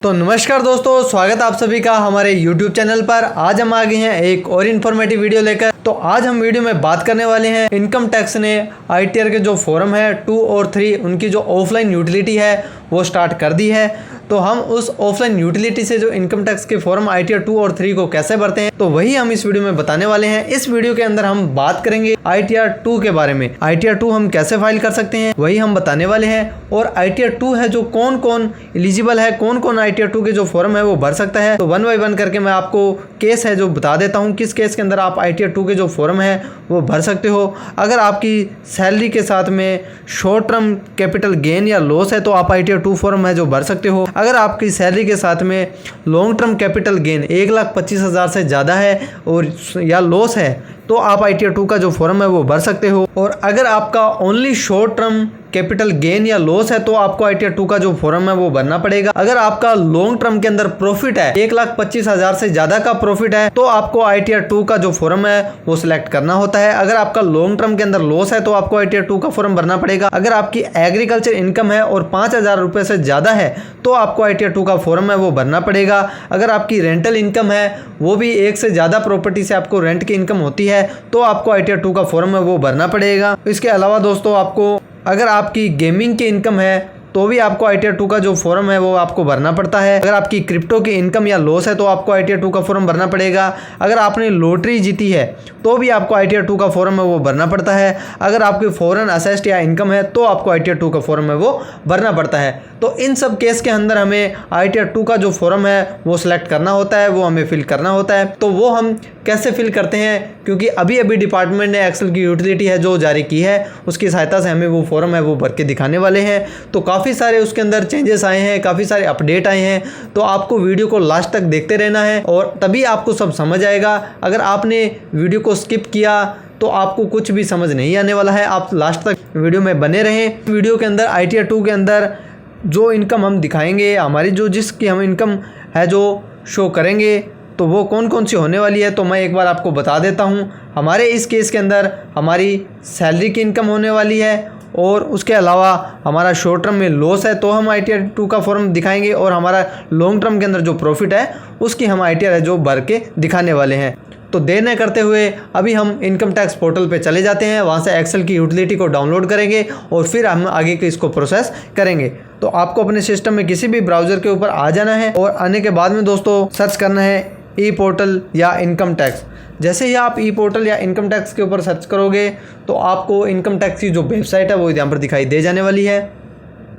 तो नमस्कार दोस्तों, स्वागत आप सभी का हमारे YouTube चैनल पर। आज हम आ गए हैं एक और इन्फॉर्मेटिव वीडियो लेकर। तो आज हम वीडियो में बात करने वाले हैं इनकम टैक्स ने ITR के जो फॉर्म है 2 और 3 उनकी जो ऑफलाइन यूटिलिटी है वो स्टार्ट कर दी है। तो हम उस ऑफलाइन यूटिलिटी से जो इनकम टैक्स के फॉर्म ITR 2 और 3 को कैसे भरते हैं तो वही हम इस वीडियो में बताने वाले हैं। इस वीडियो के अंदर हम बात करेंगे ITR 2 के बारे में। ITR 2 हम कैसे फाइल कर सकते हैं वही हम बताने वाले हैं। और ITR 2 है जो कौन कौन एलिजिबल है, कौन कौन ITR 2 के जो फॉर्म है वो भर सकता है। तो 1 बाय 1 करके मैं आपको केस है जो बता देता हूँ किस केस के अंदर आप ITR 2 के जो फॉर्म है वो भर सकते हो। अगर आपकी सैलरी के साथ में शॉर्ट टर्म कैपिटल गेन या लॉस है तो आप ITR 2 फॉर्म है जो भर सकते हो। अगर आपकी सैलरी के साथ में लॉन्ग टर्म कैपिटल गेन 1,25,000 से ज़्यादा है और या लॉस है तो आप ITR 2 का जो फॉर्म है वो भर सकते हो। और अगर आपका only short term capital gain या लॉस है तो आपको ITR 2 का जो फॉर्म है वो भरना पड़ेगा। अगर आपका लॉन्ग टर्म के अंदर प्रॉफिट है 1,25,000 से ज्यादा का प्रॉफिट है तो आपको ITR 2 का जो फॉर्म है वो सिलेक्ट करना होता है। अगर आपका लॉन्ग टर्म के अंदर लॉस है तो आपको ITR 2 का फॉर्म भरना पड़ेगा। अगर आपकी एग्रीकल्चर इनकम है और 5,000 रुपए से ज्यादा है तो आपको ITR 2 का फॉर्म है वो भरना पड़ेगा। अगर आपकी रेंटल इनकम है वो भी एक से ज्यादा प्रॉपर्टी से आपको रेंट की इनकम होती है तो आपको ITR 2 का फॉर्म है वो भरना पड़ेगा। इसके अलावा दोस्तों आपको अगर आपकी गेमिंग की इनकम है तो भी आपको ITR 2 का जो फॉर्म है वो आपको भरना पड़ता है। अगर आपकी क्रिप्टो की इनकम या लॉस है तो आपको ITR 2 का फॉर्म भरना पड़ेगा। अगर आपने लॉटरी जीती है तो भी आपको ITR 2 का फॉर्म है वो भरना पड़ता है। अगर आपकी फॉरेन असेस्ट या इनकम है तो आपको ITR 2 का फॉर्म है वो भरना पड़ता है। तो इन सब केस के अंदर हमें ITR 2 का जो फॉर्म है वो सिलेक्ट करना होता है, वो हमें फिल करना होता है। तो वो हम कैसे फिल करते हैं, क्योंकि अभी डिपार्टमेंट ने एक्सेल की यूटिलिटी है जो जारी की है उसकी सहायता से हमें वो फॉर्म है वो भर के दिखाने वाले हैं। तो काफ़ी सारे उसके अंदर चेंजेस आए हैं, काफ़ी सारे अपडेट आए हैं। तो आपको वीडियो को लास्ट तक देखते रहना है और तभी आपको सब समझ आएगा। अगर आपने वीडियो को स्किप किया तो आपको कुछ भी समझ नहीं आने वाला है। आप लास्ट तक वीडियो में बने रहें। वीडियो के अंदर ITR 2 के अंदर जो इनकम हम दिखाएंगे, हमारी जो जिसकी हम इनकम है जो शो करेंगे तो वो कौन कौन सी होने वाली है तो मैं एक बार आपको बता देता हूँ। हमारे इस केस के अंदर हमारी सैलरी की इनकम होने वाली है और उसके अलावा हमारा शॉर्ट टर्म में लॉस है तो हम ITR 2 का फॉर्म दिखाएंगे और हमारा लॉन्ग टर्म के अंदर जो प्रॉफिट है उसकी हम ITR है जो भर के दिखाने वाले हैं। तो देर न करते हुए अभी हम इनकम टैक्स पोर्टल पे चले जाते हैं, वहाँ से एक्सेल की यूटिलिटी को डाउनलोड करेंगे और फिर हम आगे के इसको प्रोसेस करेंगे। तो आपको अपने सिस्टम में किसी भी ब्राउज़र के ऊपर आ जाना है और आने के बाद में दोस्तों सर्च करना है ई पोर्टल या इनकम टैक्स। जैसे ही आप ई पोर्टल या इनकम टैक्स के ऊपर सर्च करोगे तो आपको इनकम टैक्स की जो वेबसाइट है वो यहाँ पर दिखाई दे जाने वाली है।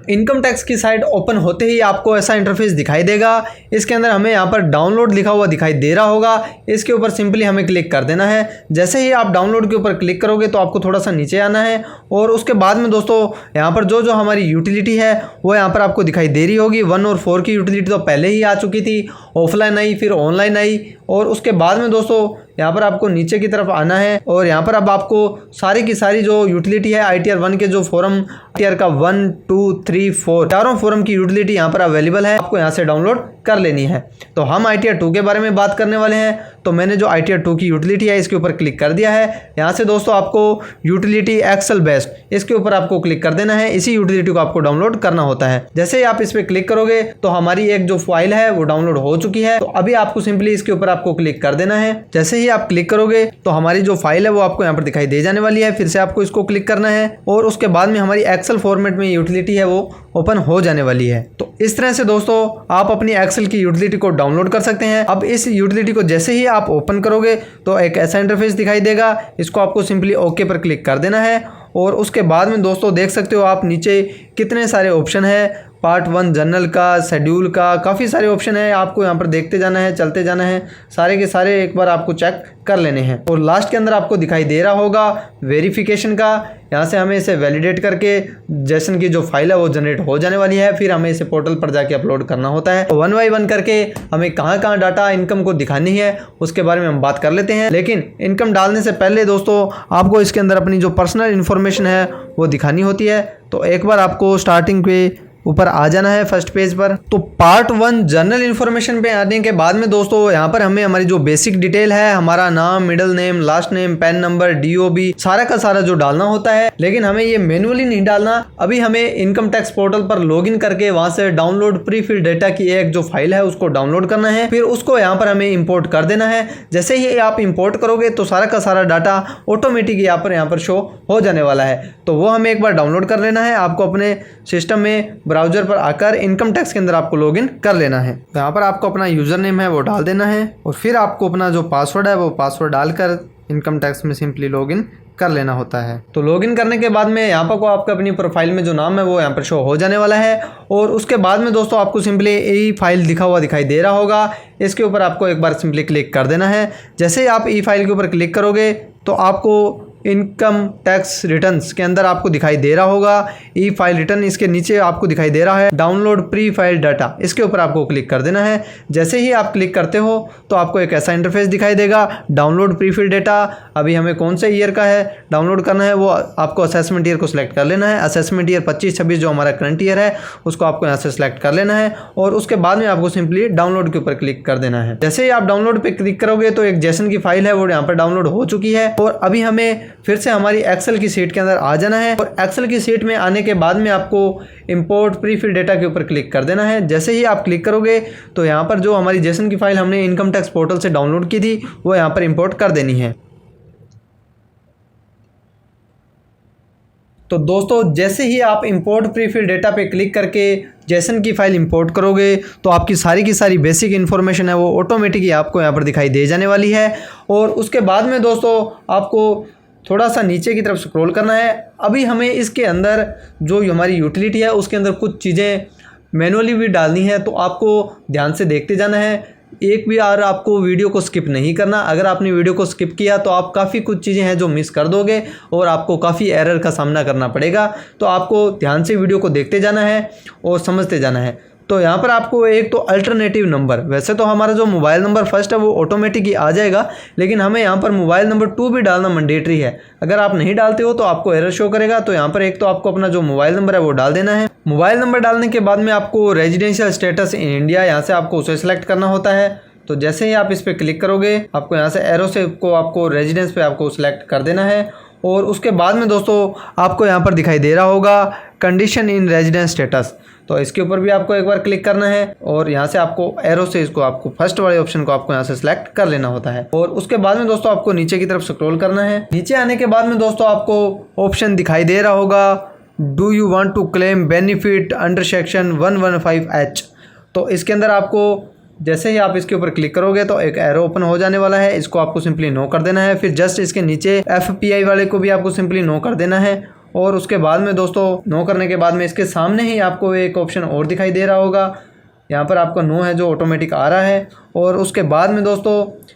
इनकम टैक्स की साइट ओपन होते ही आपको ऐसा इंटरफेस दिखाई देगा। इसके अंदर हमें यहाँ पर डाउनलोड लिखा हुआ दिखाई दे रहा होगा, इसके ऊपर सिंपली हमें क्लिक कर देना है। जैसे ही आप डाउनलोड के ऊपर क्लिक करोगे तो आपको थोड़ा सा नीचे आना है और उसके बाद में दोस्तों यहाँ पर जो हमारी यूटिलिटी है वो यहाँ पर आपको दिखाई दे रही होगी। 1 और 4 की यूटिलिटी तो पहले ही आ चुकी थी, ऑफलाइन आई फिर ऑनलाइन आई और उसके बाद में दोस्तों यहाँ पर आपको नीचे की तरफ आना है और यहाँ पर अब आपको सारी की सारी जो यूटिलिटी है ITR 1 के जो फॉर्म ITR का 1, 2, 3, 4 चारों फॉर्म की यूटिलिटी यहाँ पर अवेलेबल है, आपको यहाँ से डाउनलोड कर लेनी है। तो हम ITR 2 के बारे में बात करने वाले हैं। तो मैंने जो ITR 2 की यूटिलिटी है इसके ऊपर क्लिक कर दिया है। यहाँ से दोस्तों आपको यूटिलिटी एक्सेल बेस्ड इसके ऊपर आपको क्लिक कर देना है। इसी यूटिलिटी को आपको डाउनलोड करना होता है। जैसे ही आप इस पर क्लिक करोगे तो हमारी एक जो फाइल है वो डाउनलोड हो चुकी है। तो अभी आपको सिंपली इसके ऊपर आपको क्लिक कर देना है। जैसे ही आप क्लिक करोगे तो हमारी जो फाइल है वो आपको यहाँ पर दिखाई दे जाने वाली है। फिर से आपको इसको क्लिक करना है और उसके बाद में हमारी एक्सेल फॉर्मेट में यूटिलिटी है वो ओपन हो जाने वाली है। तो इस तरह से दोस्तों आप अपनी एक्सेल की यूटिलिटी को डाउनलोड कर सकते हैं। अब इस यूटिलिटी को जैसे ही आप ओपन करोगे तो एक ऐसा इंटरफेस दिखाई देगा। इसको आपको सिंपली ओके पर क्लिक कर देना है और उसके बाद में दोस्तों देख सकते हो आप नीचे कितने सारे ऑप्शन है। पार्ट 1 जनरल का, शेड्यूल का, काफ़ी सारे ऑप्शन है। आपको यहाँ पर देखते जाना है, चलते जाना है, सारे के सारे एक बार आपको चेक कर लेने हैं। और लास्ट के अंदर आपको दिखाई दे रहा होगा वेरिफिकेशन का। यहाँ से हमें इसे वैलिडेट करके जेसन की जो फाइल है वो जनरेट हो जाने वाली है। फिर हमें इसे पोर्टल पर जाके अपलोड करना होता है। 1 बाय 1 करके हमें कहाँ कहाँ डाटा इनकम को दिखानी है उसके बारे में हम बात कर लेते हैं। लेकिन इनकम डालने से पहले दोस्तों आपको इसके अंदर अपनी जो पर्सनल इन्फॉर्मेशन है वो दिखानी होती है। तो एक बार आपको स्टार्टिंग पे ऊपर आ जाना है फर्स्ट पेज पर। तो पार्ट 1 जनरल इन्फॉर्मेशन पे आने के बाद में दोस्तों यहाँ पर हमें हमारी जो बेसिक डिटेल है, हमारा नाम, middle name, last name, pan number, DOB सारा का सारा जो डालना होता है, लेकिन हमें ये मैनुअली नहीं डालना। अभी हमें इनकम टैक्स पोर्टल पर लॉगिन करके वहां से डाउनलोड प्री फिल डेटा की एक जो फाइल है उसको डाउनलोड करना है, फिर उसको यहाँ पर हमें इंपोर्ट कर देना है। जैसे ही आप इंपोर्ट करोगे तो सारा का सारा डाटा ऑटोमेटिक यहाँ पर शो हो जाने वाला है। तो वो हमें एक बार डाउनलोड कर लेना है। आपको अपने सिस्टम में ब्राउजर पर आकर इनकम टैक्स के अंदर आपको लॉगिन कर लेना है। यहाँ पर आपको अपना यूजर नेम है वो डाल देना है और फिर आपको अपना जो पासवर्ड है वो पासवर्ड डालकर इनकम टैक्स में सिंपली लॉगिन कर लेना होता है। तो लॉगिन करने के बाद में यहाँ पर को आपका अपनी प्रोफाइल में जो नाम है वो यहाँ पर शो हो जाने वाला है। और उसके बाद में दोस्तों आपको सिंपली ई फाइल लिखा हुआ दिखाई दे रहा होगा, इसके ऊपर आपको एक बार सिंपली क्लिक कर देना है। जैसे ही आप ई फाइल के ऊपर क्लिक करोगे तो आपको इनकम टैक्स रिटर्न्स के अंदर आपको दिखाई दे रहा होगा ई फाइल रिटर्न, इसके नीचे आपको दिखाई दे रहा है डाउनलोड प्री फाइल डाटा, इसके ऊपर आपको क्लिक कर देना है। जैसे ही आप क्लिक करते हो तो आपको एक ऐसा इंटरफेस दिखाई देगा, डाउनलोड प्री फिल डेटा। अभी हमें कौन से ईयर का है डाउनलोड करना है, वो आपको असेसमेंट ईयर को सिलेक्ट कर लेना है। असेसमेंट ईयर 25-26 जो हमारा करंट ईयर है उसको आपको यहाँ से सिलेक्ट कर लेना है और उसके बाद में आपको सिंपली डाउनलोड के ऊपर क्लिक कर देना है। जैसे ही आप डाउनलोड पे क्लिक करोगे तो एक जेसन की फाइल है वो यहाँ पर डाउनलोड हो चुकी है। और अभी हमें फिर से हमारी एक्सेल की शीट के अंदर आ जाना है और एक्सेल की शीट में आने के बाद में आपको इंपोर्ट प्री फिल डेटा के ऊपर क्लिक कर देना है। जैसे ही आप क्लिक करोगे तो यहाँ पर जो हमारी जेसन की फाइल हमने इनकम टैक्स पोर्टल से डाउनलोड की थी वो यहाँ पर इंपोर्ट कर देनी है। तो दोस्तों जैसे ही आप इंपोर्ट प्री फिल डेटा पे क्लिक करके जेसन की फाइल इंपोर्ट करोगे तो आपकी सारी की सारी बेसिक इन्फॉर्मेशन है वो ऑटोमेटिकली आपको यहाँ पर दिखाई दे जाने वाली है। और उसके बाद में दोस्तों आपको थोड़ा सा नीचे की तरफ स्क्रॉल करना है। अभी हमें इसके अंदर जो हमारी यूटिलिटी है उसके अंदर कुछ चीज़ें मैनुअली भी डालनी है, तो आपको ध्यान से देखते जाना है। एक भी और आपको वीडियो को स्किप नहीं करना। अगर आपने वीडियो को स्किप किया तो आप काफ़ी कुछ चीज़ें हैं जो मिस कर दोगे और आपको काफ़ी एरर का सामना करना पड़ेगा। तो आपको ध्यान से वीडियो को देखते जाना है और समझते जाना है। तो यहाँ पर आपको एक तो अल्टरनेटिव नंबर, वैसे तो हमारा जो मोबाइल नंबर फर्स्ट है वो ऑटोमेटिक ही आ जाएगा, लेकिन हमें यहाँ पर मोबाइल नंबर 2 भी डालना मैंडेटरी है। अगर आप नहीं डालते हो तो आपको एरर शो करेगा। तो यहाँ पर एक तो आपको अपना जो मोबाइल नंबर है वो डाल देना है। मोबाइल नंबर डालने के बाद में आपको रेजिडेंशियल स्टेटस इन इंडिया यहाँ से आपको उसे सेलेक्ट करना होता है। तो जैसे ही आप इस पर क्लिक करोगे आपको यहाँ से एरो से आपको रेजिडेंस पे आपको सिलेक्ट कर देना है। और उसके बाद में दोस्तों आपको यहाँ पर दिखाई दे रहा होगा कंडीशन इन रेजिडेंस स्टेटस, तो इसके ऊपर भी आपको एक बार क्लिक करना है और यहाँ से आपको एरो से इसको आपको फर्स्ट वाले ऑप्शन को आपको यहाँ से सिलेक्ट कर लेना होता है। और उसके बाद में दोस्तों आपको नीचे की तरफ स्क्रॉल करना है। नीचे आने के बाद में दोस्तों आपको ऑप्शन दिखाई दे रहा होगा do you want to claim benefit under section 115H। तो इसके अंदर आपको जैसे ही आप इसके ऊपर क्लिक करोगे तो एक एरो ओपन हो जाने वाला है, इसको आपको सिंपली नो कर देना है। फिर जस्ट इसके नीचे FPI वाले को भी आपको सिंपली नो कर देना है। और उसके बाद में दोस्तों नो करने के बाद में इसके सामने ही आपको एक ऑप्शन और दिखाई दे रहा होगा, यहाँ पर आपका नो है जो ऑटोमेटिक आ रहा है। और उसके बाद में दोस्तों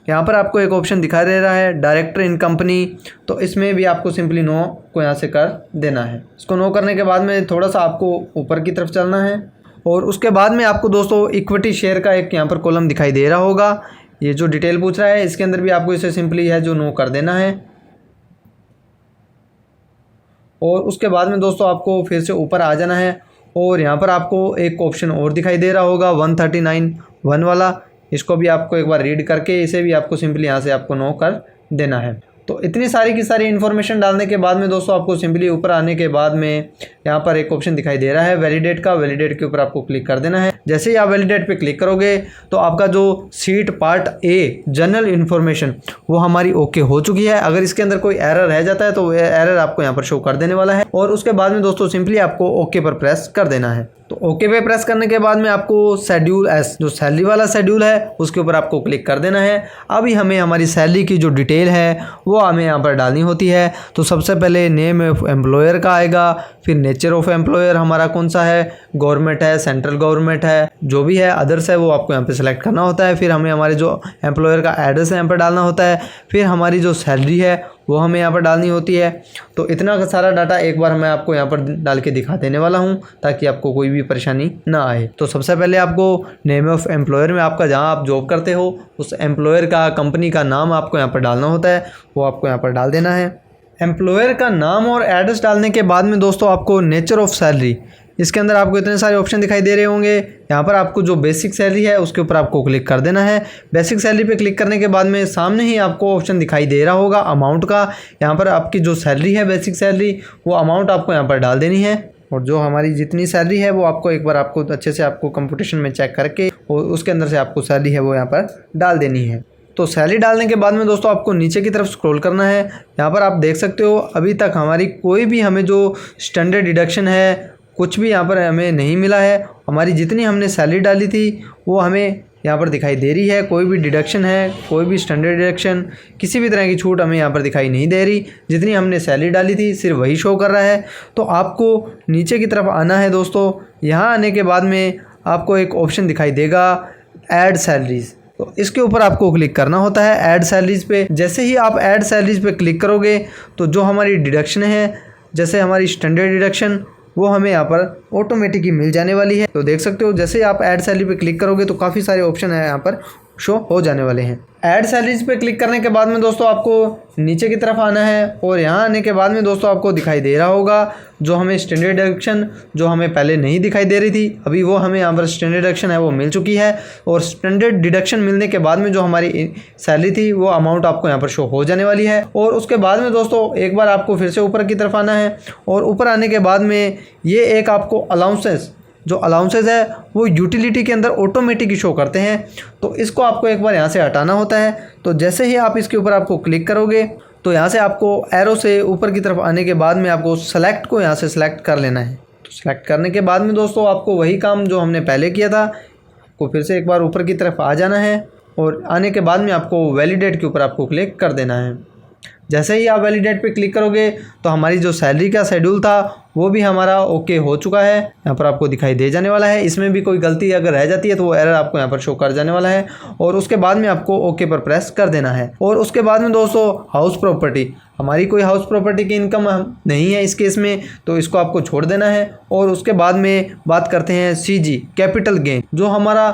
यहाँ पर आपको एक ऑप्शन दिखाई दे रहा है डायरेक्टर इन कंपनी, तो इसमें भी आपको सिंपली नो को यहाँ से कर देना है। इसको नो करने के बाद में थोड़ा सा आपको ऊपर की तरफ चलना है और उसके बाद में आपको दोस्तों इक्विटी शेयर का एक यहाँ पर कॉलम दिखाई दे रहा होगा। ये जो डिटेल पूछ रहा है इसके अंदर भी आपको इसे सिंपली है जो नो कर देना है। और उसके बाद में दोस्तों आपको फिर से ऊपर आ जाना है और यहाँ पर आपको एक ऑप्शन और दिखाई दे रहा होगा 139(1) वाला, इसको भी आपको एक बार रीड करके इसे भी आपको सिंपली यहाँ से आपको नो कर देना है। तो इतनी सारी की सारी इन्फॉर्मेशन डालने के बाद में दोस्तों आपको सिंपली ऊपर आने के बाद में यहाँ पर एक ऑप्शन दिखाई दे रहा है वैलिडेट का, वैलिडेट के ऊपर आपको क्लिक कर देना है। जैसे ही आप वैलिडेट पे क्लिक करोगे तो आपका जो seat part a general information वो हमारी ओके हो चुकी है। अगर इसके अंदर कोई एरर रह जाता है तो एरर आपको यहाँ पर शो कर देने वाला है। और उसके बाद में दोस्तों सिंपली आपको ओके पर प्रेस कर देना है। तो ओके पे प्रेस करने के बाद में आपको शेड्यूल एस जो सैलरी वाला शेड्यूल है उसके ऊपर आपको क्लिक कर देना है। अभी हमें हमारी सैलरी की जो डिटेल है वो हमें यहाँ पर डालनी होती है। तो सबसे पहले नेम ऑफ एम्प्लॉयर का आएगा, फिर नेचर ऑफ एम्प्लॉयर हमारा कौन सा है, गवर्नमेंट है, सेंट्रल गवर्नमेंट है, जो भी है अदर्स है वो आपको यहाँ पे सेलेक्ट करना होता है। फिर हमें हमारे जो एम्प्लॉयर का एड्रेस है यहाँ पर डालना होता है। फिर हमारी जो सैलरी है वो हमें यहाँ पर डालनी होती है। तो इतना सारा डाटा एक बार मैं आपको यहाँ पर डाल के दिखा देने वाला हूँ ताकि आपको कोई भी परेशानी ना आए। तो सबसे पहले आपको नेम ऑफ एम्प्लॉयर में आपका जहाँ आप जॉब करते हो उस एम्प्लॉयर का कंपनी का नाम आपको यहाँ पर डालना होता है, वो आपको यहाँ पर डाल देना है। एम्प्लॉयर का नाम और एड्रेस डालने के बाद में दोस्तों आपको नेचर ऑफ सैलरी इसके अंदर आपको इतने सारे ऑप्शन दिखाई दे रहे होंगे। यहाँ पर आपको जो बेसिक सैलरी है उसके ऊपर आपको क्लिक कर देना है। बेसिक सैलरी पे क्लिक करने के बाद में सामने ही आपको ऑप्शन दिखाई दे रहा होगा अमाउंट का। यहाँ पर आपकी जो सैलरी है बेसिक सैलरी, वो अमाउंट आपको यहाँ पर डाल देनी है और जो हमारी जितनी सैलरी है वो आपको एक बार आपको अच्छे से आपको कंप्यूटेशन में चेक करके और उसके अंदर से आपको सैलरी है वो यहाँ पर डाल देनी है। तो सैलरी डालने के बाद में दोस्तों आपको नीचे की तरफ स्क्रॉल करना है। यहाँ पर आप देख सकते हो अभी तक हमारी कोई भी हमें जो स्टैंडर्ड डिडक्शन है कुछ भी यहाँ पर हमें नहीं मिला है। हमारी जितनी हमने सैलरी डाली थी वो हमें यहाँ पर दिखाई दे रही है। कोई भी डिडक्शन है, कोई भी स्टैंडर्ड डिडक्शन, किसी भी तरह की छूट हमें यहाँ पर दिखाई नहीं दे रही। जितनी हमने सैलरी डाली थी सिर्फ वही शो कर रहा है। तो आपको नीचे की तरफ आना है दोस्तों। यहाँ आने के बाद में आपको एक ऑप्शन दिखाई देगा ऐड सैलरीज़, तो इसके ऊपर आपको क्लिक करना होता है ऐड सैलरीज़ पे। जैसे ही आप ऐड सैलरीज़ पे क्लिक करोगे तो जो हमारी डिडक्शन है, जैसे हमारी स्टैंडर्ड डिडक्शन, वो हमें यहाँ पर ऑटोमेटिक ही मिल जाने वाली है। तो देख सकते हो जैसे आप ऐड सैलरी पे क्लिक करोगे तो काफ़ी सारे ऑप्शन है यहाँ पर शो हो जाने वाले हैं। ऐड सैलरीज पे क्लिक करने के बाद में दोस्तों आपको नीचे की तरफ आना है और यहाँ आने के बाद में दोस्तों आपको दिखाई दे रहा होगा जो हमें स्टैंडर्ड डिडक्शन जो हमें पहले नहीं दिखाई दे रही थी, अभी वो हमें यहाँ पर स्टैंडर्ड डिडक्शन है वो मिल चुकी है। और स्टैंडर्ड डिडक्शन मिलने के बाद में जो हमारी सैलरी थी वो अमाउंट आपको यहाँ पर शो हो जाने वाली है। और उसके बाद में दोस्तों एक बार आपको फिर से ऊपर की तरफ आना है और ऊपर आने के बाद में ये एक आपको अलाउंसेस, जो अलाउंसेस है वो यूटिलिटी के अंदर ऑटोमेटिक ही शो करते हैं। तो इसको आपको एक बार यहाँ से हटाना होता है। तो जैसे ही आप इसके ऊपर आपको क्लिक करोगे तो यहाँ से आपको एरो से ऊपर की तरफ आने के बाद में आपको सेलेक्ट को यहाँ से सेलेक्ट कर लेना है। तो सेलेक्ट करने के बाद में दोस्तों आपको वही काम जो हमने पहले किया था को फिर से एक बार ऊपर की तरफ आ जाना है और आने के बाद में आपको वैलिडेट के ऊपर आपको क्लिक कर देना है। जैसे ही आप वैलिडेट पे क्लिक करोगे तो हमारी जो सैलरी का शेड्यूल था वो भी हमारा ओके हो चुका है। यहाँ पर आपको दिखाई दे जाने वाला है। इसमें भी कोई गलती अगर रह जाती है तो वो एरर आपको यहाँ पर शो कर जाने वाला है और उसके बाद में आपको ओके पर प्रेस कर देना है। और उसके बाद में दोस्तों हाउस प्रॉपर्टी, हमारी कोई हाउस प्रॉपर्टी की इनकम नहीं है इस केस में, तो इसको आपको छोड़ देना है। और उसके बाद में बात करते हैं CG कैपिटल गेन, जो हमारा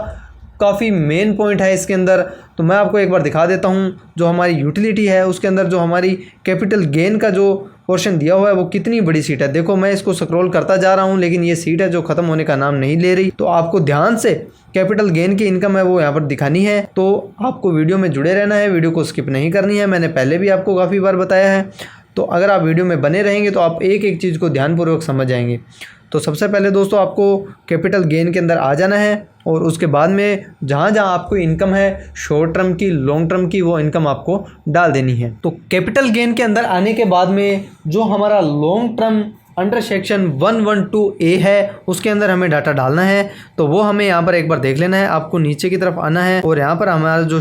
काफ़ी मेन पॉइंट है इसके अंदर। तो मैं आपको एक बार दिखा देता हूँ जो हमारी यूटिलिटी है उसके अंदर जो हमारी कैपिटल गेन का जो पोर्शन दिया हुआ है वो कितनी बड़ी सीट है। देखो मैं इसको स्क्रॉल करता जा रहा हूँ लेकिन ये सीट है जो ख़त्म होने का नाम नहीं ले रही। तो आपको ध्यान से कैपिटल गेन की इनकम है वो यहाँ पर दिखानी है। तो आपको वीडियो में जुड़े रहना है, वीडियो को स्किप नहीं करनी है। मैंने पहले भी आपको काफ़ी बार बताया है। तो अगर आप वीडियो में बने रहेंगे तो आप एक एक चीज़ को ध्यानपूर्वक समझ जाएंगे। तो सबसे पहले दोस्तों आपको कैपिटल गेन के अंदर आ जाना है और उसके बाद में जहाँ जहाँ आपको इनकम है शॉर्ट टर्म की, लॉन्ग टर्म की, वो इनकम आपको डाल देनी है। तो कैपिटल गेन के अंदर आने के बाद में जो हमारा long term under section 112A है उसके अंदर हमें डाटा डालना है। तो वो हमें यहाँ पर एक बार देख लेना है। आपको नीचे की तरफ आना है और यहाँ पर हमारा जो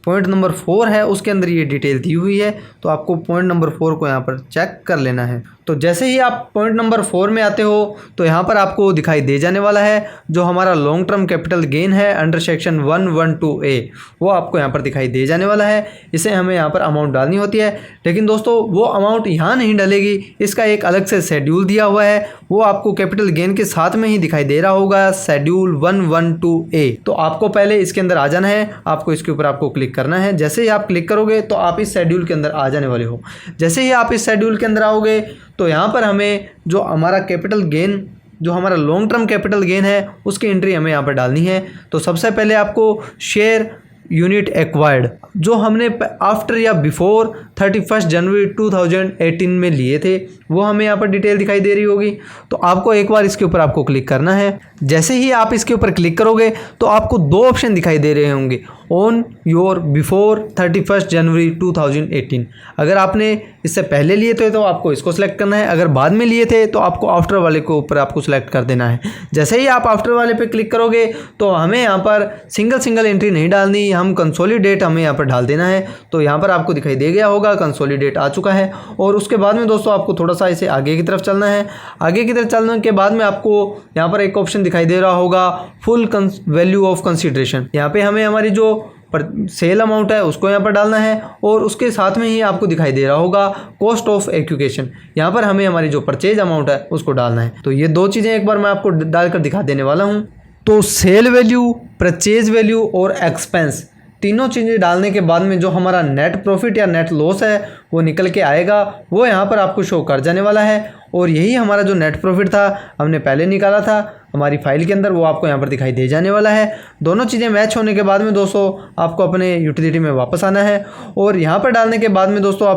पॉइंट नंबर 4 है उसके अंदर ये डिटेल दी हुई है। तो आपको पॉइंट नंबर 4 को यहाँ पर चेक कर लेना है। तो जैसे ही आप पॉइंट नंबर 4 में आते हो तो यहाँ पर आपको दिखाई दे जाने वाला है जो हमारा लॉन्ग टर्म कैपिटल गेन है अंडर सेक्शन 112A, वो आपको यहाँ पर दिखाई दे जाने वाला है। इसे हमें यहाँ पर अमाउंट डालनी होती है। लेकिन दोस्तों वो अमाउंट यहाँ नहीं डलेगी, इसका एक अलग से शेड्यूल दिया हुआ है, वो आपको कैपिटल गेन के साथ में ही दिखाई दे रहा होगा, शेड्यूल 112A। तो आपको पहले इसके अंदर आ जाना है। आपको इसके ऊपर आपको क्लिक करना है। जैसे ही आप क्लिक करोगे तो आप इस शेड्यूल के अंदर आ जाने वाले हो। जैसे ही आप इस शेड्यूल के अंदर आओगे तो यहाँ पर हमें जो हमारा कैपिटल गेन, जो हमारा लॉन्ग टर्म कैपिटल गेन है उसकी एंट्री हमें यहाँ पर डालनी है। तो सबसे पहले आपको शेयर यूनिट एक्वायर्ड जो हमने आफ्टर या बिफोर 31 जनवरी 2018 में लिए थे वो हमें यहाँ पर डिटेल दिखाई दे रही होगी। तो आपको एक बार इसके ऊपर आपको क्लिक करना है। जैसे ही आप इसके ऊपर क्लिक करोगे तो आपको दो ऑप्शन दिखाई दे रहे होंगे, ऑन योर बिफोर 31 जनवरी 2018। अगर आपने इससे पहले लिए थे तो आपको इसको सिलेक्ट करना है, अगर बाद में लिए थे तो आपको आफ्टर वाले के ऊपर आपको सिलेक्ट कर देना है। जैसे ही आप आफ्टर वाले पे क्लिक करोगे तो हमें यहाँ पर सिंगल एंट्री नहीं डालनी, हम कंसोलिडेट हमें यहाँ पर डाल देना है। तो यहाँ पर आपको दिखाई दे गया होगा कंसोलिडेट आ चुका है। और उसके बाद में दोस्तों आपको थोड़ा सा इसे आगे की तरफ चलना है। आगे की तरफ चलने के बाद में आपको यहाँ पर एक ऑप्शन दिखाई दे रहा होगा फुल वैल्यू ऑफ कंसिडरेशन। यहाँ पे हमें हमारी जो पर सेल अमाउंट है उसको यहाँ पर डालना है और उसके साथ में ही आपको दिखाई दे रहा होगा कॉस्ट ऑफ एजुकेशन। यहाँ पर हमें हमारी जो परचेज अमाउंट है उसको डालना है। तो ये दो चीज़ें एक बार मैं आपको डालकर दिखा देने वाला हूँ। तो सेल वैल्यू, परचेज वैल्यू और एक्सपेंस, तीनों चीज़ें डालने के बाद में जो हमारा नेट प्रॉफिट या नेट लॉस है वो निकल के आएगा, वो यहाँ पर आपको शो कर जाने वाला है। और यही हमारा जो नेट प्रॉफिट था हमने पहले निकाला था हमारी फाइल के अंदर, वो आपको यहाँ पर दिखाई दे जाने वाला है। दोनों चीज़ें मैच होने के बाद में दोस्तों आपको अपने यूटिलिटी में वापस आना है और यहाँ पर डालने के बाद में दोस्तों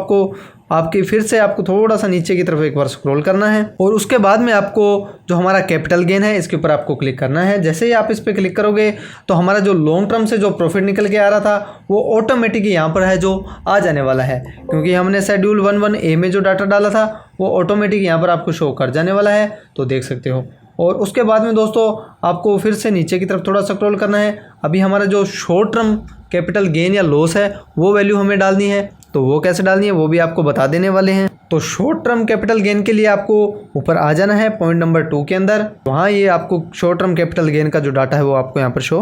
आपकी फिर से आपको थोड़ा सा नीचे की तरफ एक बार स्क्रॉल करना है और उसके बाद में आपको जो हमारा कैपिटल गेन है इसके ऊपर आपको क्लिक करना है। जैसे ही आप इस पर क्लिक करोगे तो हमारा जो लॉन्ग टर्म से जो प्रॉफिट निकल के आ रहा था वो ऑटोमेटिक यहाँ पर है जो आ जाने वाला है, क्योंकि हमने शेड्यूल 11A में जो डाटा डाला था वो ऑटोमेटिक यहाँ पर आपको शो कर जाने वाला है, तो देख सकते हो। और उसके बाद में दोस्तों आपको फिर से नीचे की तरफ थोड़ा स्क्रॉल करना है। अभी हमारा जो शॉर्ट टर्म कैपिटल गेन या लॉस है वो वैल्यू हमें डालनी है, तो वो कैसे डालनी है वो भी आपको बता देने वाले हैं। तो शॉर्ट टर्म कैपिटल गेन के लिए आपको ऊपर आ जाना है पॉइंट नंबर 2 के अंदर, वहाँ ये आपको शॉर्ट टर्म कैपिटल गेन का जो डाटा है वो आपको यहाँ पर शो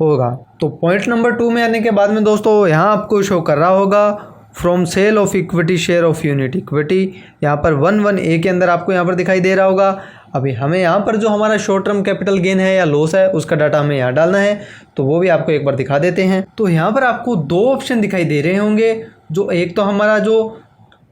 होगा। तो पॉइंट नंबर 2 में आने के बाद में दोस्तों यहाँ आपको शो कर रहा होगा from sale of equity share of unit equity, यहाँ पर 11A के अंदर आपको यहाँ पर दिखाई दे रहा होगा। अभी हमें यहाँ पर जो हमारा शॉर्ट टर्म कैपिटल गेन है या लॉस है उसका डाटा हमें यहाँ डालना है, तो वो भी आपको एक बार दिखा देते हैं। तो यहाँ पर आपको 2 ऑप्शन दिखाई दे रहे होंगे, जो एक तो हमारा जो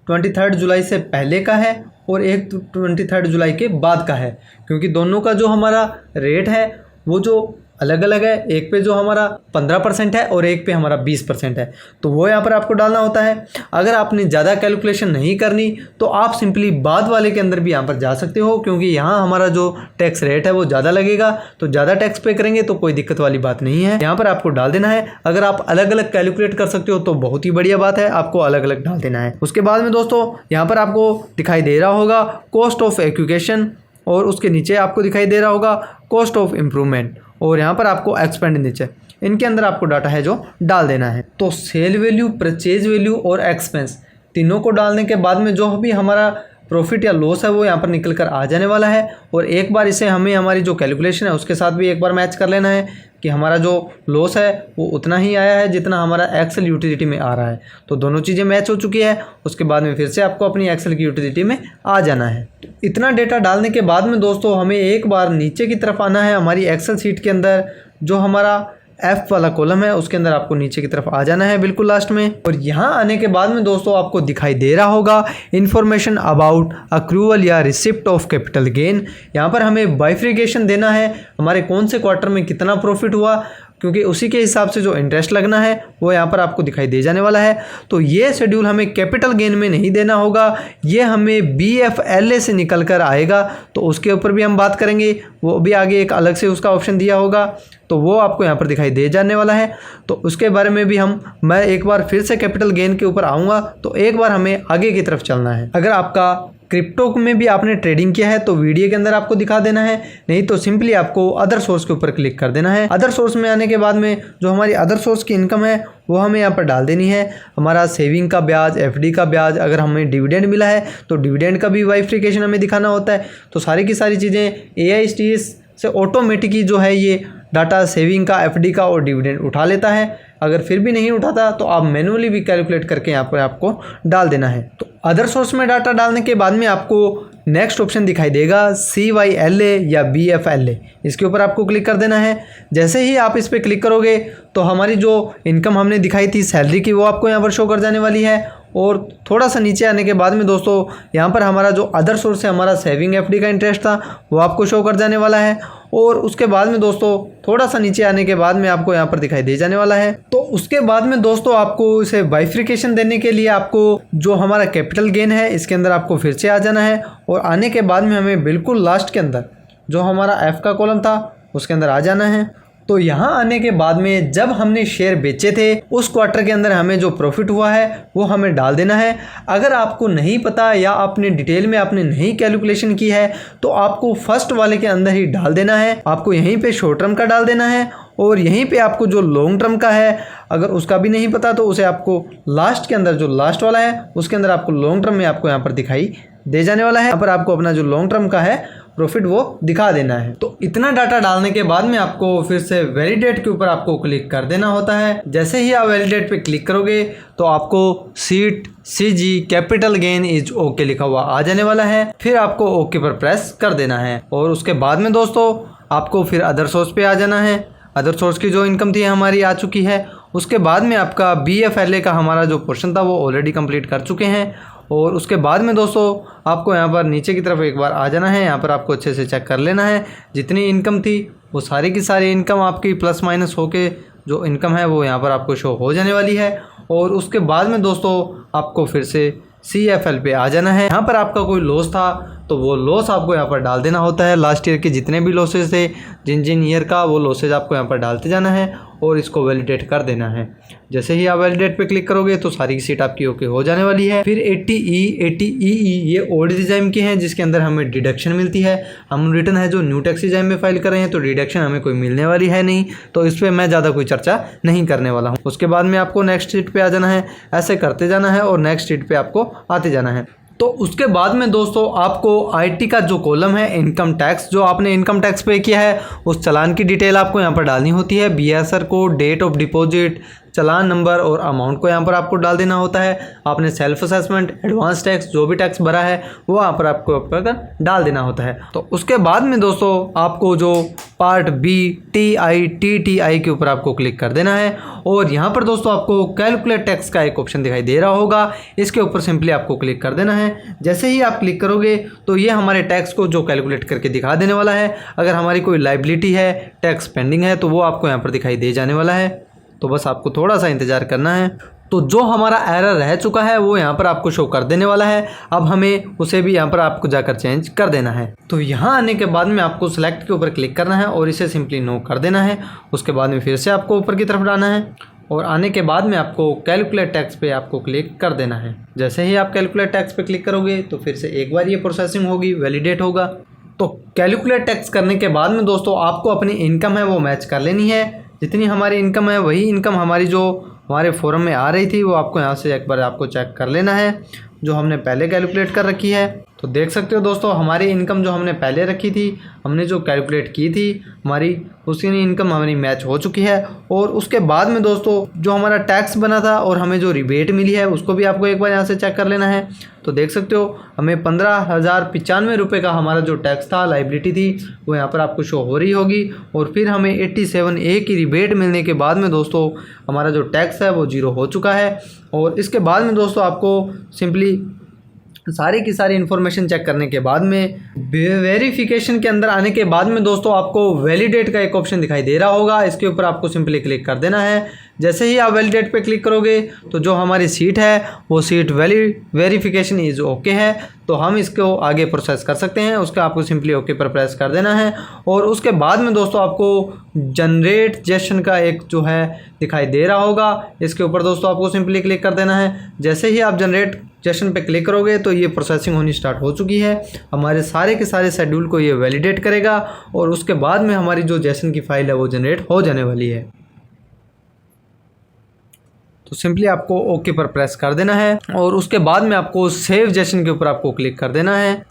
23 जुलाई से पहले का है और एक 23 जुलाई के बाद का है, क्योंकि दोनों का जो हमारा रेट है वो जो अलग अलग है, एक पे जो हमारा 15% है और एक पे हमारा 20% है, तो वो यहाँ पर आपको डालना होता है। अगर आपने ज़्यादा कैलकुलेशन नहीं करनी तो आप सिंपली बाद वाले के अंदर भी यहाँ पर जा सकते हो, क्योंकि यहाँ हमारा जो टैक्स रेट है वो ज़्यादा लगेगा, तो ज़्यादा टैक्स पे करेंगे तो कोई दिक्कत वाली बात नहीं है, यहाँ पर आपको डाल देना है। अगर आप अलग अलग कैलकुलेट कर सकते हो तो बहुत ही बढ़िया बात है, आपको अलग अलग डाल देना है। उसके बाद में दोस्तों यहाँ पर आपको दिखाई दे रहा होगा कॉस्ट ऑफ एक्विजिशन और उसके नीचे आपको दिखाई दे रहा होगा कॉस्ट ऑफ इम्प्रूवमेंट और यहाँ पर आपको एक्सपेंडिचर, इनके अंदर आपको डाटा है जो डाल देना है। तो सेल वैल्यू, परचेज वैल्यू और एक्सपेंस तीनों को डालने के बाद में जो भी हमारा प्रॉफिट या लॉस है वो यहाँ पर निकल कर आ जाने वाला है। और एक बार इसे हमें हमारी जो कैलकुलेशन है उसके साथ भी एक बार मैच कर लेना है कि हमारा जो लॉस है वो उतना ही आया है जितना हमारा एक्सेल यूटिलिटी में आ रहा है। तो दोनों चीज़ें मैच हो चुकी है, उसके बाद में फिर से आपको अपनी एक्सेल की यूटिलिटी में आ जाना है। तो इतना डेटा डालने के बाद में दोस्तों हमें एक बार नीचे की तरफ आना है हमारी एक्सेल शीट के अंदर, जो हमारा F वाला कॉलम है उसके अंदर आपको नीचे की तरफ आ जाना है बिल्कुल लास्ट में। और यहाँ आने के बाद में दोस्तों आपको दिखाई दे रहा होगा इन्फॉर्मेशन अबाउट अक्रूवल या रिसिप्ट ऑफ कैपिटल गेन। यहाँ पर हमें बाइफिकेशन देना है हमारे कौन से क्वार्टर में कितना प्रॉफिट हुआ, क्योंकि उसी के हिसाब से जो इंटरेस्ट लगना है वो यहाँ पर आपको दिखाई दे जाने वाला है। तो ये शेड्यूल हमें कैपिटल गेन में नहीं देना होगा, ये हमें BFLA से निकल कर आएगा, तो उसके ऊपर भी हम बात करेंगे, वो भी आगे एक अलग से उसका ऑप्शन दिया होगा, तो वो आपको यहाँ पर दिखाई दे जाने वाला है। तो उसके बारे में भी मैं एक बार फिर से कैपिटल गेन के ऊपर आऊँगा, तो एक बार हमें आगे की तरफ चलना है। अगर आपका क्रिप्टो में भी आपने ट्रेडिंग किया है तो वीडियो के अंदर आपको दिखा देना है, नहीं तो सिंपली आपको अदर सोर्स के ऊपर क्लिक कर देना है। अदर सोर्स में आने के बाद में जो हमारी अदर सोर्स की इनकम है वो हमें यहाँ पर डाल देनी है। हमारा सेविंग का ब्याज, FD का ब्याज, अगर हमें डिविडेंड मिला है तो डिविडेंड का भी बाइफिकेशन हमें दिखाना होता है। तो सारी की सारी चीज़ें AISTS से ऑटोमेटिकली जो है ये डाटा सेविंग का, FD का और डिविडेंड उठा लेता है। अगर फिर भी नहीं उठाता तो आप मैनुअली भी कैलकुलेट करके यहाँ पर आपको डाल देना है। तो अदर सोर्स में डाटा डालने के बाद में आपको नेक्स्ट ऑप्शन दिखाई देगा CYLA या BFLA, इसके ऊपर आपको क्लिक कर देना है। जैसे ही आप इस पर क्लिक करोगे तो हमारी जो इनकम हमने दिखाई थी सैलरी की वो आपको यहाँ पर शो कर जाने वाली है। और थोड़ा सा नीचे आने के बाद में दोस्तों यहाँ पर हमारा जो अदर सोर्स है हमारा सेविंग FD का इंटरेस्ट था वो आपको शो कर जाने वाला है। और उसके बाद में दोस्तों थोड़ा सा नीचे आने के बाद में आपको यहाँ पर दिखाई दे जाने वाला है। तो उसके बाद में दोस्तों आपको इसे बाइफिकेशन देने के लिए आपको जो हमारा कैपिटल गेन है इसके अंदर आपको फिर से आ जाना है। और आने के बाद में हमें बिल्कुल लास्ट के अंदर जो हमारा F का कॉलम था उसके अंदर आ जाना है। तो यहाँ आने के बाद में जब हमने शेयर बेचे थे उस क्वार्टर के अंदर हमें जो प्रॉफिट हुआ है वो हमें डाल देना है। अगर आपको नहीं पता या आपने डिटेल में आपने नहीं कैलकुलेशन की है तो आपको फर्स्ट वाले के अंदर ही डाल देना है। आपको यहीं पे शॉर्ट टर्म का डाल देना है और यहीं पे आपको जो लॉन्ग टर्म का है अगर उसका भी नहीं पता तो उसे आपको लास्ट के अंदर, जो लास्ट वाला है उसके अंदर आपको लॉन्ग टर्म में आपको यहाँ पर दिखाई दे जाने वाला है। यहाँ पर आपको अपना जो लॉन्ग टर्म का है प्रॉफिट वो दिखा देना है। तो इतना डाटा डालने के बाद में आपको फिर से वैलिडेट के ऊपर आपको क्लिक कर देना होता है। जैसे ही आप वैलिडेट पे क्लिक करोगे तो आपको seat CG capital gain is okay लिखा हुआ आ जाने वाला है। फिर आपको ओके पर प्रेस कर देना है और उसके बाद में दोस्तों आपको फिर अदर सोर्स पे आ जाना है। अदर सोर्स की जो इनकम थी हमारी आ चुकी है उसके बाद में आपका BFLA का हमारा जो पोर्शन था वो ऑलरेडी कंप्लीट कर चुके हैं। और उसके बाद में दोस्तों आपको यहाँ पर नीचे की तरफ एक बार आ जाना है। यहाँ पर आपको अच्छे से चेक कर लेना है जितनी इनकम थी वो सारी की सारी इनकम आपकी प्लस माइनस होके जो इनकम है वो यहाँ पर आपको शो हो जाने वाली है। और उसके बाद में दोस्तों आपको फिर से CFL पे आ जाना है। यहाँ पर आपका कोई लॉस था तो वो लॉस आपको यहाँ पर डाल देना होता है। लास्ट ईयर के जितने भी लॉसेज थे जिन ईयर का वो लॉसेज आपको यहाँ पर डालते जाना है और इसको वैलिडेट कर देना है। जैसे ही आप वैलिडेट पे क्लिक करोगे तो सारी की सीट आपकी ओके हो जाने वाली है। फिर 80E 80EE ये ओल्ड रिजाइम के हैं जिसके अंदर हमें डिडक्शन मिलती है। हम रिटर्न है जो न्यू टैक्स रिजाइम में फाइल कर रहे हैं तो डिडक्शन हमें कोई मिलने वाली है नहीं, तो इस पर मैं ज़्यादा कोई चर्चा नहीं करने वाला हूँ। उसके बाद में आपको नेक्स्ट सीट पे आ जाना है, ऐसे करते जाना है और नेक्स्ट सीट पे आपको आते जाना है। तो उसके बाद में दोस्तों आपको IT का जो कॉलम है इनकम टैक्स, जो आपने इनकम टैक्स पे किया है उस चालान की डिटेल आपको यहाँ पर डालनी होती है। BSR code, date of deposit, challan number और अमाउंट को यहाँ पर आपको डाल देना होता है। आपने सेल्फ असेसमेंट, एडवांस टैक्स जो भी टैक्स भरा है वो यहाँ पर आपको डाल देना होता है। तो उसके बाद में दोस्तों आपको जो पार्ट B TI के ऊपर आपको क्लिक कर देना है और यहाँ पर दोस्तों आपको कैलकुलेट टैक्स का एक ऑप्शन दिखाई दे रहा होगा, इसके ऊपर सिंपली आपको क्लिक कर देना है। जैसे ही आप क्लिक करोगे तो ये हमारे टैक्स को जो कैलकुलेट करके दिखा देने वाला है। अगर हमारी कोई लाइबिलिटी है, टैक्स पेंडिंग है तो वो आपको यहाँ पर दिखाई दे जाने वाला है। तो बस आपको थोड़ा सा इंतज़ार करना है। तो जो हमारा एरर रह चुका है वो यहाँ पर आपको शो कर देने वाला है। अब हमें उसे भी यहाँ पर आपको जाकर चेंज कर देना है। तो यहाँ आने के बाद में आपको सिलेक्ट के ऊपर क्लिक करना है और इसे सिंपली नो कर देना है। उसके बाद में फिर से आपको ऊपर की तरफ आना है और आने के बाद में आपको कैलकुलेट टैक्स पे आपको क्लिक कर देना है। जैसे ही आप कैलकुलेट टैक्स पे क्लिक करोगे तो फिर से एक बार ये प्रोसेसिंग होगी, वैलिडेट होगा। तो कैलकुलेट टैक्स करने के बाद में दोस्तों आपको अपनी इनकम है वो मैच कर लेनी है। जितनी हमारी इनकम है वही इनकम हमारी जो हमारे फॉर्म में आ रही थी वो आपको यहाँ से एक बार आपको चेक कर लेना है जो हमने पहले कैलकुलेट कर रखी है। तो देख सकते हो दोस्तों हमारी इनकम जो हमने पहले रखी थी, हमने जो कैलकुलेट की थी हमारी, उसकी इनकम हमारी मैच हो चुकी है। और उसके बाद में दोस्तों जो हमारा टैक्स बना था और हमें जो रिबेट मिली है उसको भी आपको एक बार यहाँ से चेक कर लेना है। तो देख सकते हो हमें 15,095 रुपये का हमारा जो टैक्स था, लाइबिलिटी थी, वो यहाँ पर आपको शो हो रही होगी। और फिर हमें 87A की रिबेट मिलने के बाद में दोस्तों हमारा जो टैक्स है वो 0 हो चुका है। और इसके बाद में दोस्तों आपको सिंपली सारी की सारी इन्फॉर्मेशन चेक करने के बाद में वेरिफिकेशन के अंदर आने के बाद में दोस्तों आपको वैलिडेट का एक ऑप्शन दिखाई दे रहा होगा, इसके ऊपर आपको सिंपली क्लिक कर देना है। जैसे ही आप वैलिडेट पे क्लिक करोगे तो जो हमारी सीट है वो सीट वेरिफिकेशन इज़ ओके है, तो हम इसको आगे प्रोसेस कर सकते हैं। उसका आपको सिंपली ओके पर प्रेस कर देना है। और उसके बाद में दोस्तों आपको जनरेट जेशन का एक जो है दिखाई दे रहा होगा, इसके ऊपर दोस्तों आपको सिंपली क्लिक कर देना है। जैसे ही आप जनरेट जेशन पे क्लिक करोगे तो ये प्रोसेसिंग होनी स्टार्ट हो चुकी है। हमारे सारे के सारे शेड्यूल को ये वैलिडेट करेगा और उसके बाद में हमारी जो जेसन की फाइल है वो जनरेट हो जाने वाली है। तो सिंपली आपको ओके पर प्रेस कर देना है और उसके बाद में आपको सेव जेसन के ऊपर आपको क्लिक कर देना है।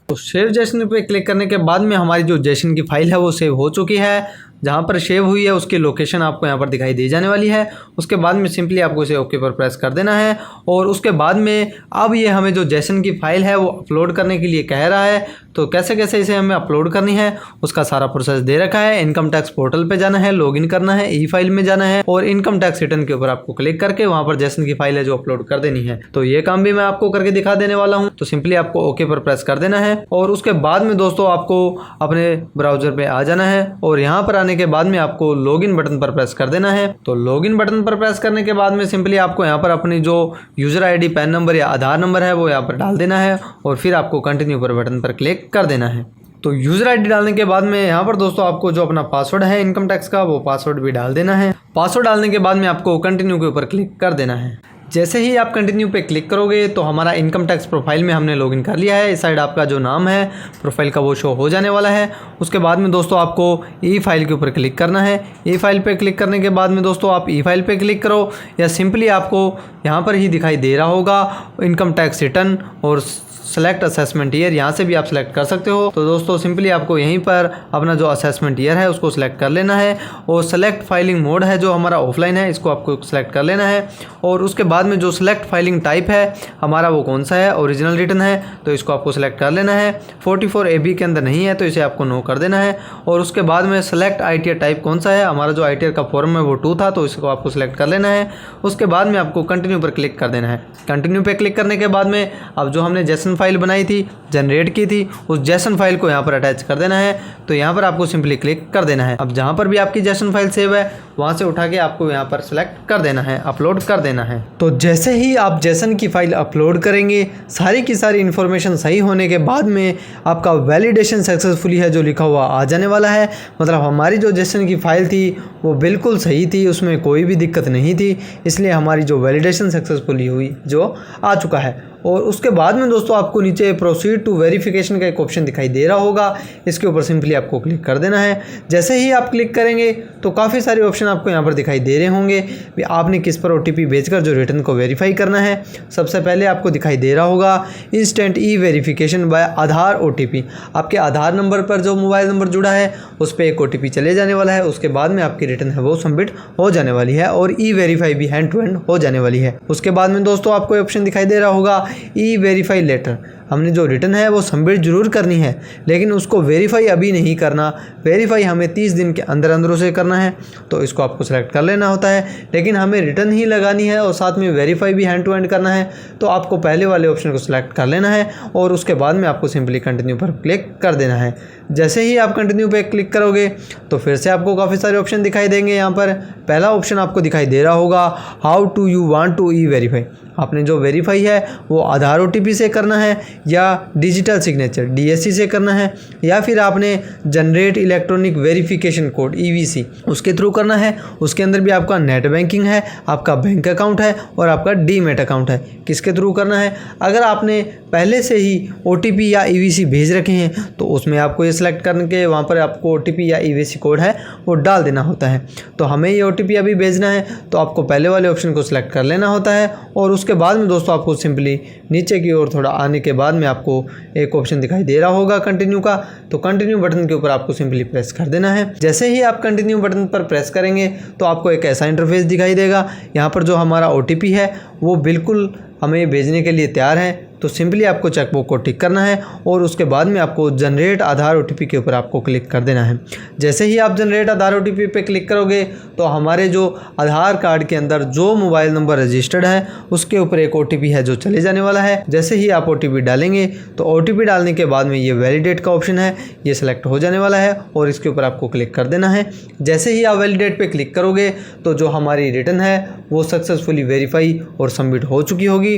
तो सेव जेसन पे क्लिक करने के बाद में हमारी जो जेसन की फाइल है वो सेव हो चुकी है। जहाँ पर सेव हुई है उसकी लोकेशन आपको यहाँ पर दिखाई दी जाने वाली है। उसके बाद में सिंपली आपको इसे ओके पर प्रेस कर देना है। और उसके बाद में अब ये हमें जो जेसन की फाइल है वो अपलोड करने के लिए कह रहा है। तो कैसे कैसे इसे हमें अपलोड करनी है उसका सारा प्रोसेस दे रखा है। इनकम टैक्स पोर्टल पे जाना है, लॉगिन करना है, ई फाइल में जाना है और इनकम टैक्स रिटर्न के ऊपर आपको क्लिक करके वहाँ पर जेसन की फाइल है जो अपलोड कर देनी है। तो ये काम भी मैं आपको करके दिखा देने वाला हूँ। तो सिंपली आपको ओके पर प्रेस कर देना है और उसके बाद में दोस्तों आपको अपने ब्राउजर पे आ जाना है और यहाँ पर आने के बाद में आपको लॉगिन बटन पर प्रेस कर देना है। तो लॉगिन बटन पर प्रेस करने के बाद में सिंपली आपको यहाँ पर अपनी जो यूजर आईडी, पैन नंबर या आधार नंबर है वो यहाँ पर डाल देना है और फिर आपको कंटिन्यू पर बटन पर क्लिक कर देना है। तो यूजर आईडी डालने के बाद में यहाँ पर दोस्तों आपको जो अपना पासवर्ड है इनकम टैक्स का वो पासवर्ड भी डाल देना है। पासवर्ड डालने के बाद में आपको कंटिन्यू के ऊपर क्लिक कर देना है। जैसे ही आप कंटिन्यू पे क्लिक करोगे तो हमारा इनकम टैक्स प्रोफाइल में हमने लॉगिन कर लिया है। इस साइड आपका जो नाम है प्रोफाइल का वो शो हो जाने वाला है। उसके बाद में दोस्तों आपको ई फाइल के ऊपर क्लिक करना है। ई फाइल पे क्लिक करने के बाद में दोस्तों आप ई फाइल पे क्लिक करो या सिंपली आपको यहाँ पर ही दिखाई दे रहा होगा इनकम टैक्स रिटर्न और सेलेक्ट असेसमेंट ईयर, यहाँ से भी आप सेलेक्ट कर सकते हो। तो दोस्तों सिंपली आपको यहीं पर अपना जो असेसमेंट ईयर है उसको सिलेक्ट कर लेना है और सेलेक्ट फाइलिंग मोड है जो हमारा ऑफलाइन है इसको आपको सेलेक्ट कर लेना है। और उसके बाद में जो सेलेक्ट फाइलिंग टाइप है हमारा वो कौन सा है, ओरिजिनल रिटर्न है, तो इसको आपको सेलेक्ट कर लेना है। 44 AB के अंदर नहीं है तो इसे आपको नो कर देना है। और उसके बाद में सेलेक्ट ITR टाइप कौन सा है, हमारा जो ITR का फॉर्म है वो 2 था तो इसको आपको सेलेक्ट कर लेना है। उसके बाद में आपको कंटिन्यू पर क्लिक कर देना है। कंटिन्यू पे क्लिक करने के बाद में अब जो हमने जेसन फाइल बनाई थी, जनरेट की थी, उस जेसन फाइल को यहाँ पर अटैच कर देना है। तो यहाँ पर आपको सिंपली क्लिक कर देना है। अब जहाँ पर भी आपकी जेसन फाइल सेव है वहाँ से उठा के आपको यहाँ पर सेलेक्ट कर देना है, अपलोड कर देना है। तो जैसे ही आप जेसन की फाइल अपलोड करेंगे, सारी की सारी इन्फॉर्मेशन सही होने के बाद में आपका वैलिडेशन सक्सेसफुली है जो लिखा हुआ आ जाने वाला है। मतलब हमारी जो जेसन की फाइल थी वो बिल्कुल सही थी, उसमें कोई भी दिक्कत नहीं थी, इसलिए हमारी जो वैलिडेशन सक्सेसफुली हुई जो आ चुका है। और उसके बाद में दोस्तों आपको नीचे प्रोसीड टू वेरिफिकेशन का एक ऑप्शन दिखाई दे रहा होगा, इसके ऊपर सिंपली आपको क्लिक कर देना है। जैसे ही आप क्लिक करेंगे तो काफ़ी सारे ऑप्शन आपको यहाँ पर दिखाई दे रहे होंगे भी आपने किस पर OTP भेजकर जो रिटर्न को वेरीफाई करना है। सबसे पहले आपको दिखाई दे रहा होगा इंस्टेंट ई वेरिफिकेशन बाय आधार OTP। आपके आधार नंबर पर जो मोबाइल नंबर जुड़ा है उस पर एक OTP चले जाने वाला है, उसके बाद में आपकी रिटर्न है वो सबमिट हो जाने वाली है और ई वेरीफाई भी हैंड टू हैंड हो जाने वाली है। उसके बाद में दोस्तों आपको ऑप्शन दिखाई दे रहा होगा ई वेरीफाई लेटर। हमने जो रिटर्न है वो सबमिट जरूर करनी है लेकिन उसको वेरीफाई अभी नहीं करना, वेरीफाई हमें 30 दिन के अंदर अंदर उसे करना है, तो इसको आपको सेलेक्ट कर लेना होता है। लेकिन हमें रिटर्न ही लगानी है और साथ में वेरीफाई भी हैंड टू हैंड करना है, तो आपको पहले वाले ऑप्शन को सिलेक्ट कर लेना है और उसके बाद में आपको सिंपली कंटिन्यू पर क्लिक कर देना है। जैसे ही आप कंटिन्यू पे क्लिक करोगे तो फिर से आपको काफ़ी सारे ऑप्शन दिखाई देंगे। यहाँ पर पहला ऑप्शन आपको दिखाई दे रहा होगा how to you want to e verify. आपने जो वेरीफाई है वो आधार OTP से करना है या डिजिटल सिग्नेचर DSC से करना है या फिर आपने generate electronic verification code EVC उसके थ्रू करना है। उसके अंदर भी आपका नेट बैंकिंग है, आपका बैंक अकाउंट है और आपका डीमैट अकाउंट है, किसके थ्रू करना है। अगर आपने पहले से ही OTP या EVC भेज रखे हैं तो उसमें आपको ये सिलेक्ट करके वहाँ पर आपको OTP या EVC कोड है वो डाल देना होता है। तो हमें ये OTP अभी भेजना है तो आपको पहले वाले ऑप्शन को सिलेक्ट कर लेना होता है और उसके बाद में दोस्तों आपको सिंपली नीचे की ओर थोड़ा आने के बाद में आपको एक ऑप्शन दिखाई दे रहा होगा कंटिन्यू का, तो कंटिन्यू बटन के ऊपर आपको सिंपली प्रेस कर देना है। जैसे ही आप कंटिन्यू बटन पर प्रेस करेंगे तो आपको एक ऐसा इंटरफेस दिखाई देगा। यहाँ पर जो हमारा OTP है वो बिल्कुल हमें भेजने के लिए तैयार है, तो सिंपली आपको चेकबॉक्स को टिक करना है और उसके बाद में आपको जनरेट आधार OTP के ऊपर आपको क्लिक कर देना है। जैसे ही आप जनरेट आधार OTP पे क्लिक करोगे तो हमारे जो आधार कार्ड के अंदर जो मोबाइल नंबर रजिस्टर्ड है उसके ऊपर एक OTP है जो चले जाने वाला है। जैसे ही आप OTP डालेंगे तो OTP डालने के बाद में ये वैलिडेट का ऑप्शन है ये सिलेक्ट हो जाने वाला है और इसके ऊपर आपको क्लिक कर देना है। जैसे ही आप वैलिडेट पे क्लिक करोगे तो जो हमारी रिटर्न है वो सक्सेसफुली वेरीफाई और सबमिट हो चुकी होगी।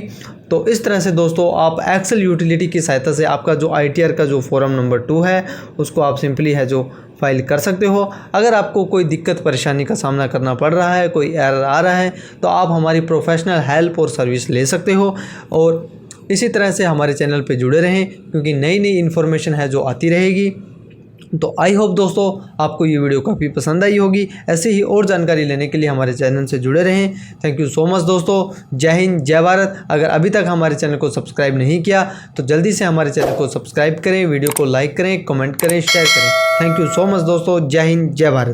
तो इस तरह से दोस्तों आप एक्सेल यूटिलिटी की सहायता से आपका जो ITR का जो फॉर्म नंबर 2 है उसको आप सिंपली है जो फाइल कर सकते हो। अगर आपको कोई दिक्कत परेशानी का सामना करना पड़ रहा है, कोई एरर आ रहा है, तो आप हमारी प्रोफेशनल हेल्प और सर्विस ले सकते हो और इसी तरह से हमारे चैनल पे जुड़े रहें क्योंकि नई नई इन्फॉर्मेशन है जो आती रहेगी। तो आई होप दोस्तों आपको ये वीडियो काफ़ी पसंद आई होगी। ऐसे ही और जानकारी लेने के लिए हमारे चैनल से जुड़े रहें। थैंक यू सो मच दोस्तों। जय हिंद, जय भारत। अगर अभी तक हमारे चैनल को सब्सक्राइब नहीं किया तो जल्दी से हमारे चैनल को सब्सक्राइब करें, वीडियो को लाइक करें, कमेंट करें, शेयर करें। थैंक यू सो मच दोस्तों। जय हिंद, जय भारत।